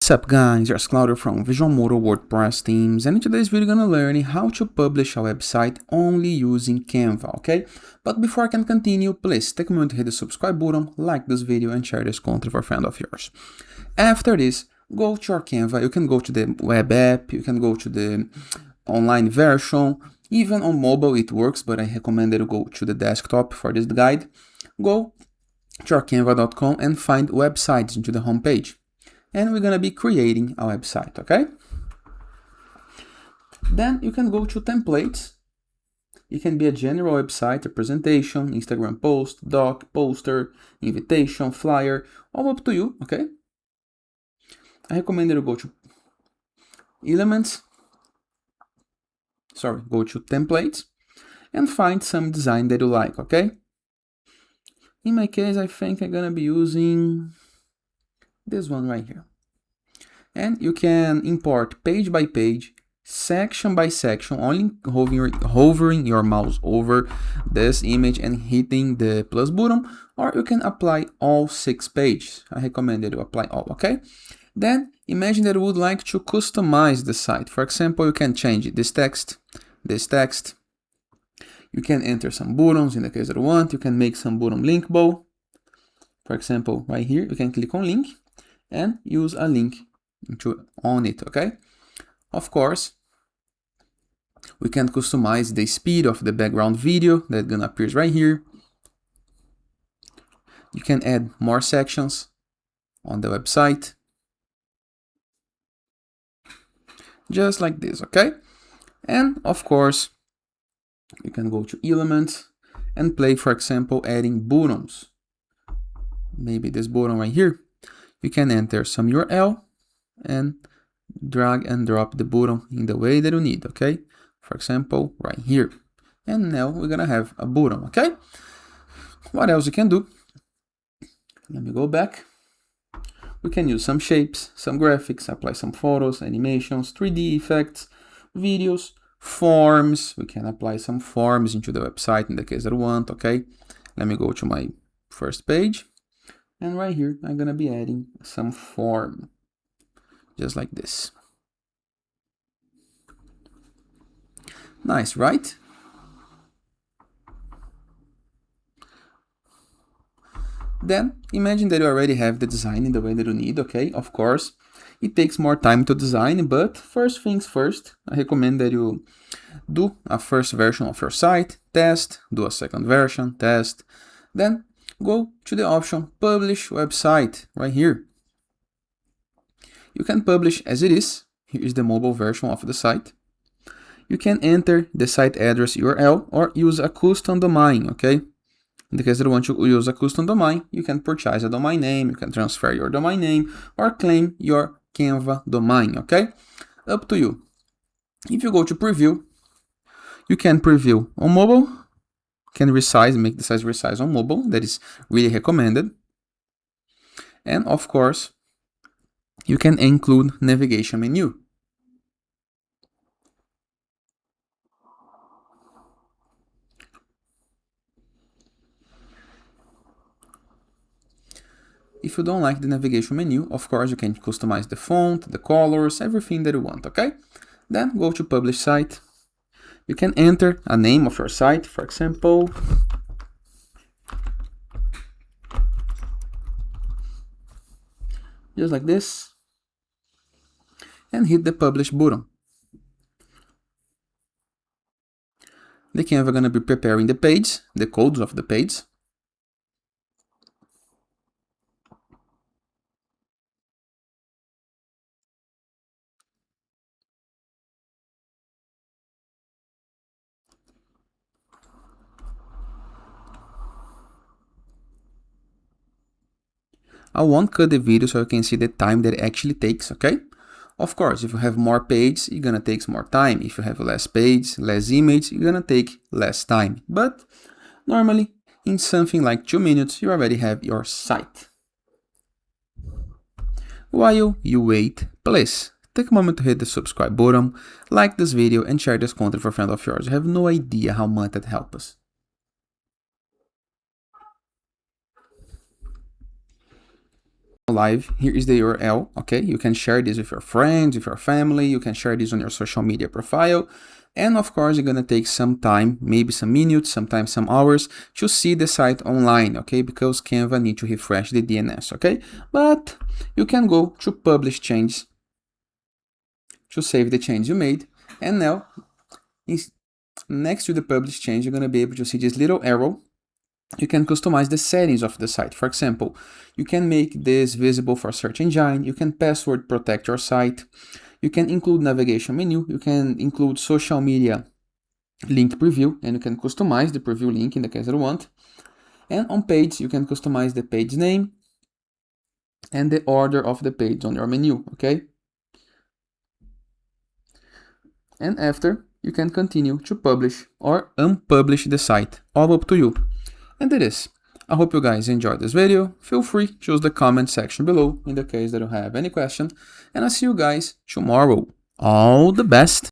What's up guys, it's Claudio from Visualmodo WordPress themes, and in today's video we're gonna learn how to publish a website only using Canva, okay? But before I can continue, please take a moment to hit the subscribe button, like this video and share this content with a friend of yours. After this, go to your Canva. You can go to the web app, you can go to the online version, even on mobile it works, but I recommend that you go to the desktop for this guide. Go to your canva.com and find websites into the homepage. And we're going to be creating a website, okay? Then you can go to templates. It can be a general website, a presentation, Instagram post, doc, poster, invitation, flyer, all up to you, okay? I recommend that you go to go to templates and find some design that you like, okay? In my case, I think I'm going to be using this one right here. And you can import page by page, section by section, only hovering your mouse over this image and hitting the plus button, or you can apply all 6 pages. I recommend that you apply all, okay? Then imagine that you would like to customize the site. For example, you can change this text. You can enter some buttons in the case that you want. You can make some button linkable. For example, right here, you can click on link and use a link on it, okay? Of course, we can customize the speed of the background video that gonna appears right here. You can add more sections on the website, just like this, okay? And of course, you can go to elements and play, for example, adding buttons. Maybe this button right here. You can enter some URL and drag and drop the button in the way that you need, okay? For example, right here. And now we're gonna have a button, okay? What else you can do? Let me go back. We can use some shapes, some graphics, apply some photos, animations, 3D effects, videos, forms. We can apply some forms into the website in the case that you want, okay? Let me go to my first page. And right here, I'm gonna be adding some form, just like this. Nice, right? Then, imagine that you already have the design in the way that you need, okay? Of course, it takes more time to design, but first things first, I recommend that you do a first version of your site, test, do a second version, test, then go to the option Publish Website right here. You can publish as it is. Here is the mobile version of the site. You can enter the site address URL or use a custom domain, okay? In the case that you want to use a custom domain, you can purchase a domain name, you can transfer your domain name or claim your Canva domain, okay? Up to you. If you go to preview, you can preview on mobile, can resize, make the size resize on mobile, that is really recommended. And of course, you can include navigation menu. If you don't like the navigation menu, of course, you can customize the font, the colors, everything that you want, okay? Then go to publish site. You can enter a name of your site, for example, just like this, and hit the publish button. The Canva gonna be preparing the page, the codes of the page. I won't cut the video so you can see the time that it actually takes, okay? Of course, if you have more pages, it's gonna take more time. If you have less pages, less image, it's gonna take less time. But normally, in something like 2 minutes, you already have your site. While you wait, please take a moment to hit the subscribe button, like this video and share this content for a friend of yours. You have no idea how much that helps us. live. Here is the URL, okay? You can share this with your friends, with your family, you can share this on your social media profile. And of course, you're gonna take some time, maybe some minutes, sometimes some hours, to see the site online, okay? Because Canva needs to refresh the DNS, okay? But you can go to publish changes, to save the change you made. And now, next to the publish change, you're gonna be able to see this little arrow. You can customize the settings of the site. For example, you can make this visible for search engine, you can password protect your site, you can include navigation menu, you can include social media link preview, and you can customize the preview link in the case that you want. And on page, you can customize the page name and the order of the page on your menu, okay? And after, you can continue to publish or unpublish the site, all up to you. And that is. I hope you guys enjoyed this video. Feel free to use the comment section below in the case that you have any question. And I'll see you guys tomorrow. All the best!